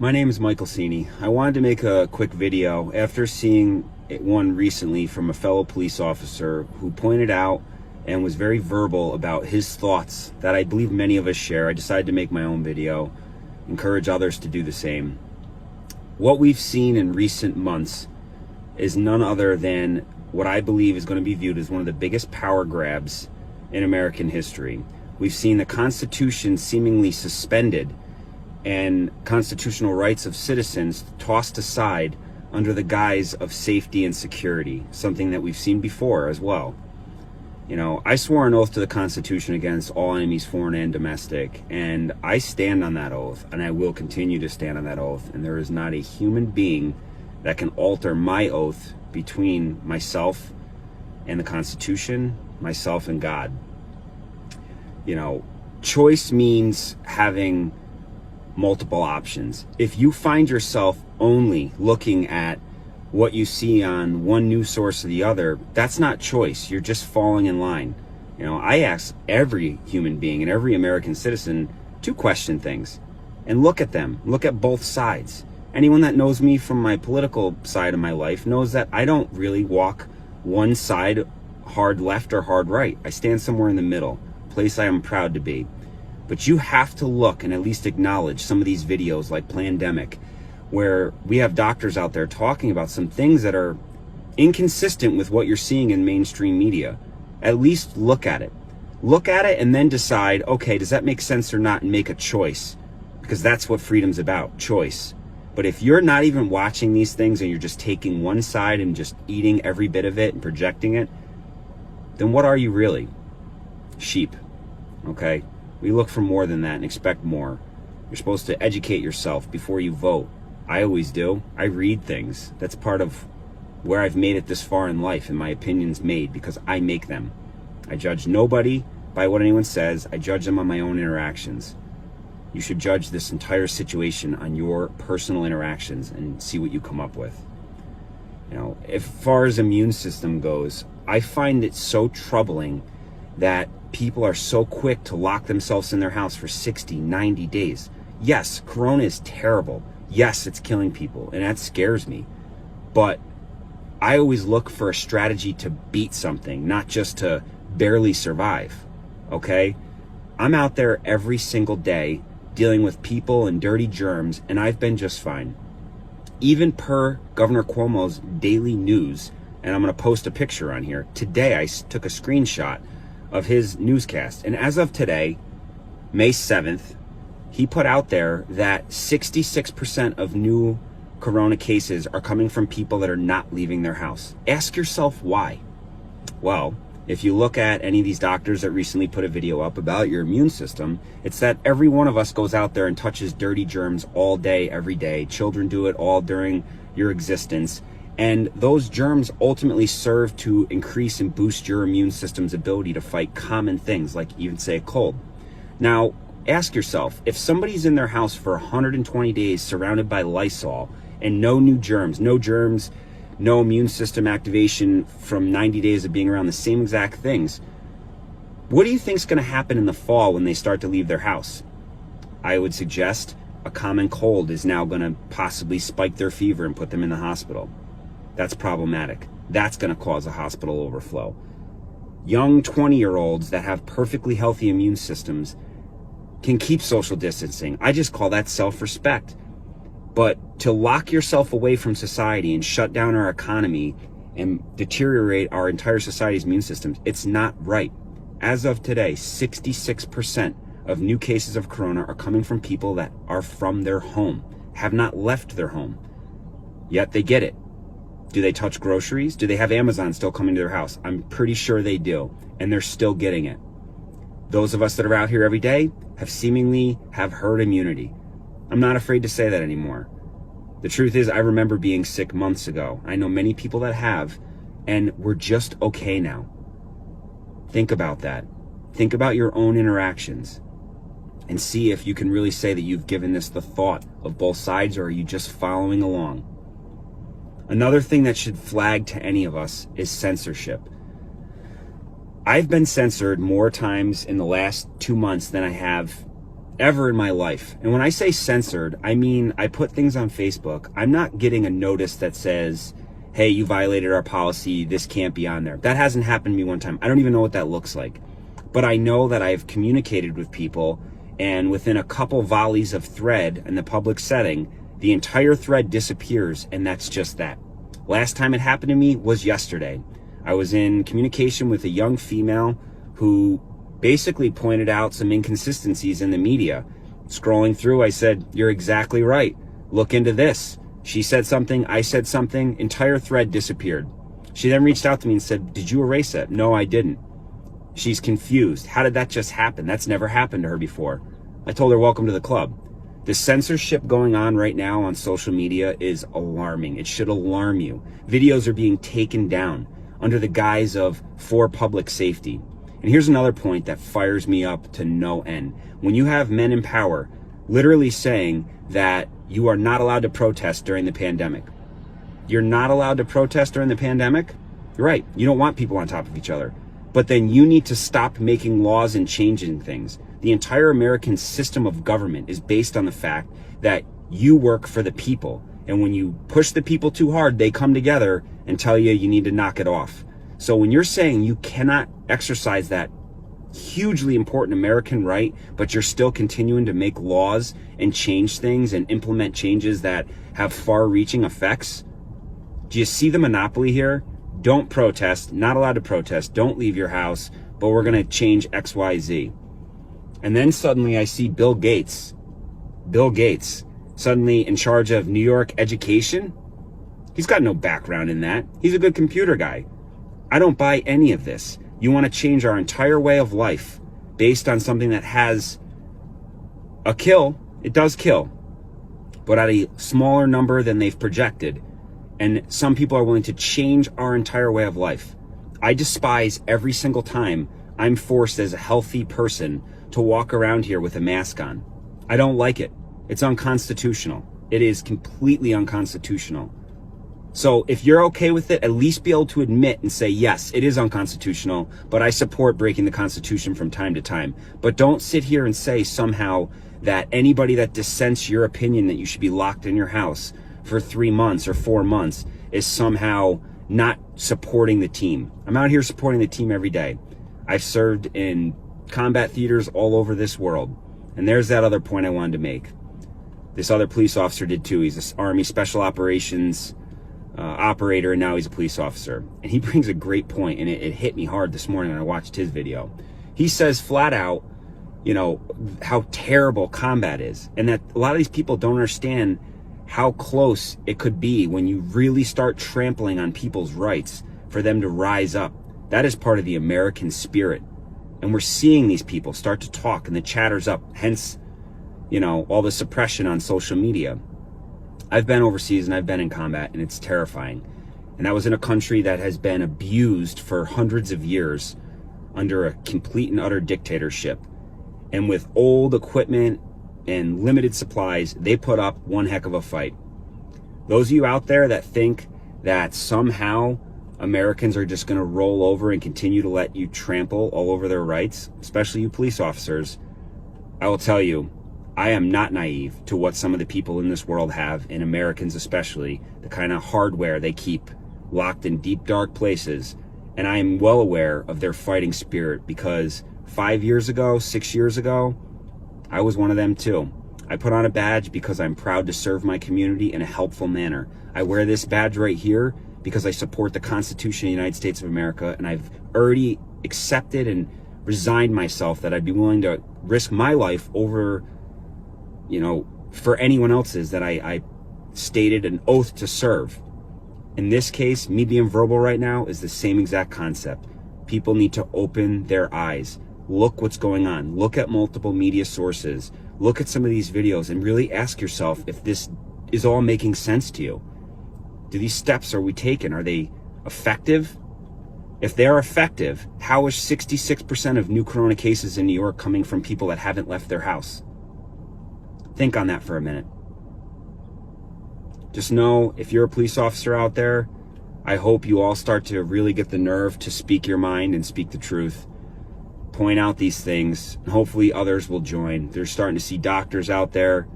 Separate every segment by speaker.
Speaker 1: My name is Michael Cini. I wanted to make a quick video after seeing one recently from a fellow police officer who pointed out and was very verbal about his thoughts that I believe many of us share. I decided to make my own video, encourage others to do the same. What we've seen in recent months is none other than what I believe is going to be viewed as one of the biggest power grabs in American history. We've seen the Constitution seemingly suspended and constitutional rights of citizens tossed aside under the guise of safety and security, something that we've seen before as well. You know, I swore an oath to the Constitution against all enemies, foreign and domestic, and I stand on that oath, and I will continue to stand on that oath, and there is not a human being that can alter my oath between myself and the Constitution, myself and God. You know, choice means having multiple options. If you find yourself only looking at what you see on one news source or the other, that's not choice. You're just falling in line. You know, I ask every human being and every American citizen to question things and look at them, look at both sides. Anyone that knows me from my political side of my life knows that I don't really walk one side hard left or hard right. I stand somewhere in the middle, a place I am proud to be. But you have to look and at least acknowledge some of these videos like Plandemic, where we have doctors out there talking about some things that are inconsistent with what you're seeing in mainstream media. At least look at it. Look at it and then decide, okay, does that make sense or not, and make a choice? Because that's what freedom's about, choice. But if you're not even watching these things and you're just taking one side and just eating every bit of it and projecting it, then what are you really? Sheep, okay? We look for more than that and expect more. You're supposed to educate yourself before you vote. I always do. I read things. That's part of where I've made it this far in life and my opinions made, because I make them. I judge nobody by what anyone says. I judge them on my own interactions. You should judge this entire situation on your personal interactions and see what you come up with. You know, as far as immune system goes, I find it so troubling that people are so quick to lock themselves in their house for 60, 90 days. Yes, Corona is terrible. Yes, it's killing people, and that scares me. But I always look for a strategy to beat something, not just to barely survive, okay? I'm out there every single day dealing with people and dirty germs, and I've been just fine. Even per Governor Cuomo's daily news, and I'm going to post a picture on here. Today, I took a screenshot of his newscast. And as of today, May 7th, he put out there that 66% of new Corona cases are coming from people that are not leaving their house. Ask yourself why. Well, if you look at any of these doctors that recently put a video up about your immune system, it's that every one of us goes out there and touches dirty germs all day, every day. Children do it all during your existence. And those germs ultimately serve to increase and boost your immune system's ability to fight common things, like even say a cold. Now, ask yourself, if somebody's in their house for 120 days surrounded by Lysol and no new germs, no immune system activation from 90 days of being around the same exact things, what do you think is going to happen in the fall when they start to leave their house? I would suggest a common cold is now going to possibly spike their fever and put them in the hospital. That's problematic. That's going to cause a hospital overflow. Young 20-year-olds that have perfectly healthy immune systems can keep social distancing. I just call that self-respect. But to lock yourself away from society and shut down our economy and deteriorate our entire society's immune systems, it's not right. As of today, 66% of new cases of Corona are coming from people that are from their home, have not left their home, yet they get it. Do they touch groceries? Do they have Amazon still coming to their house? I'm pretty sure they do, and they're still getting it. Those of us that are out here every day have herd immunity. I'm not afraid to say that anymore. The truth is, I remember being sick months ago. I know many people that have, and we're just okay now. Think about that. Think about your own interactions and see if you can really say that you've given this the thought of both sides, or are you just following along? Another thing that should flag to any of us is censorship. I've been censored more times in the last 2 months than I have ever in my life. And when I say censored, I mean I put things on Facebook. I'm not getting a notice that says, hey, you violated our policy, this can't be on there. That hasn't happened to me one time. I don't even know what that looks like. But I know that I've communicated with people, and within a couple volleys of thread in the public setting, the entire thread disappears, and that's just that. Last time it happened to me was yesterday. I was in communication with a young female who basically pointed out some inconsistencies in the media. Scrolling through, I said, you're exactly right. Look into this. She said something, I said something, entire thread disappeared. She then reached out to me and said, did you erase it? No, I didn't. She's confused. How did that just happen? That's never happened to her before. I told her, welcome to the club. The censorship going on right now on social media is alarming. It should alarm you. Videos are being taken down under the guise of for public safety. And here's another point that fires me up to no end. When you have men in power literally saying that you are not allowed to protest during the pandemic. You're not allowed to protest during the pandemic? You're right. You don't want people on top of each other. But then you need to stop making laws and changing things. The entire American system of government is based on the fact that you work for the people. And when you push the people too hard, they come together and tell you you need to knock it off. So when you're saying you cannot exercise that hugely important American right, but you're still continuing to make laws and change things and implement changes that have far-reaching effects, do you see the monopoly here? Don't protest, not allowed to protest, don't leave your house, but we're going to change X, Y, Z. And then suddenly I see Bill Gates, suddenly in charge of New York education. He's got no background in that. He's a good computer guy. I don't buy any of this. You want to change our entire way of life based on something that has a kill. It does kill, but at a smaller number than they've projected. And some people are willing to change our entire way of life. I despise every single time I'm forced as a healthy person to walk around here with a mask on. I don't like it. It's unconstitutional. It is completely unconstitutional. So if you're okay with it, at least be able to admit and say, yes, it is unconstitutional, but I support breaking the Constitution from time to time. But don't sit here and say somehow that anybody that dissents your opinion that you should be locked in your house for 3 months or 4 months is somehow not supporting the team. I'm out here supporting the team every day. I've served in combat theaters all over this world. And there's that other point I wanted to make. This other police officer did too. He's an Army Special Operations operator, and now he's a police officer. And he brings a great point, and it hit me hard this morning when I watched his video. He says flat out, you know, how terrible combat is, and that a lot of these people don't understand how close it could be when you really start trampling on people's rights for them to rise up. That is part of the American spirit. And we're seeing these people start to talk, and the chatter's up, hence, you know, all the suppression on social media. I've been overseas and I've been in combat, and it's terrifying. And that was in a country that has been abused for hundreds of years under a complete and utter dictatorship. And with old equipment and limited supplies, they put up one heck of a fight. Those of you out there that think that somehow Americans are just going to roll over and continue to let you trample all over their rights, especially you police officers, I will tell you, I am not naive to what some of the people in this world have, and Americans especially, the kind of hardware they keep locked in deep, dark places. And I am well aware of their fighting spirit, because 5 years ago, 6 years ago, I was one of them too. I put on a badge because I'm proud to serve my community in a helpful manner. I wear this badge right here because I support the Constitution of the United States of America, and I've already accepted and resigned myself that I'd be willing to risk my life over, you know, for anyone else's that I stated an oath to serve. In this case, me being verbal right now is the same exact concept. People need to open their eyes. Look what's going on. Look at multiple media sources. Look at some of these videos and really ask yourself if this is all making sense to you. Do these steps are we taking, are they effective? If they're effective, how is 66% of new corona cases in New York coming from people that haven't left their house? Think on that for a minute. Just know, if you're a police officer out there, I hope you all start to really get the nerve to speak your mind and speak the truth. point out these things, and hopefully others will join. They're starting to see doctors out there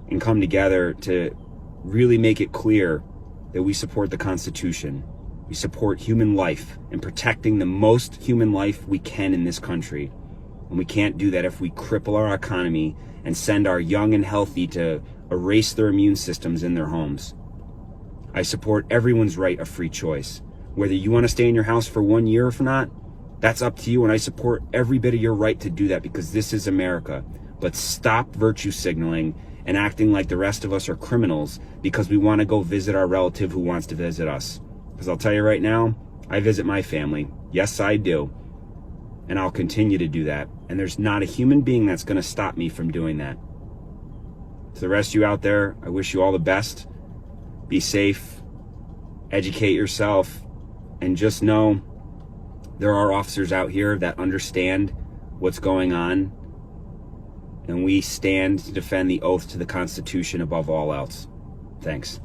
Speaker 1: and come together to really make it clear that we support the Constitution. We support human life and protecting the most human life we can in this country. And we can't do that if we cripple our economy and send our young and healthy to erase their immune systems in their homes. I support everyone's right of free choice. Whether you want to stay in your house for 1 year or not, that's up to you, and I support every bit of your right to do that because this is America. But stop virtue signaling and acting like the rest of us are criminals because we want to go visit our relative who wants to visit us. Because I'll tell you right now, I visit my family. Yes, I do. And I'll continue to do that. And there's not a human being that's going to stop me from doing that. To the rest of you out there, I wish you all the best. Be safe, educate yourself, and just know there are officers out here that understand what's going on, and we stand to defend the oath to the Constitution above all else. Thanks.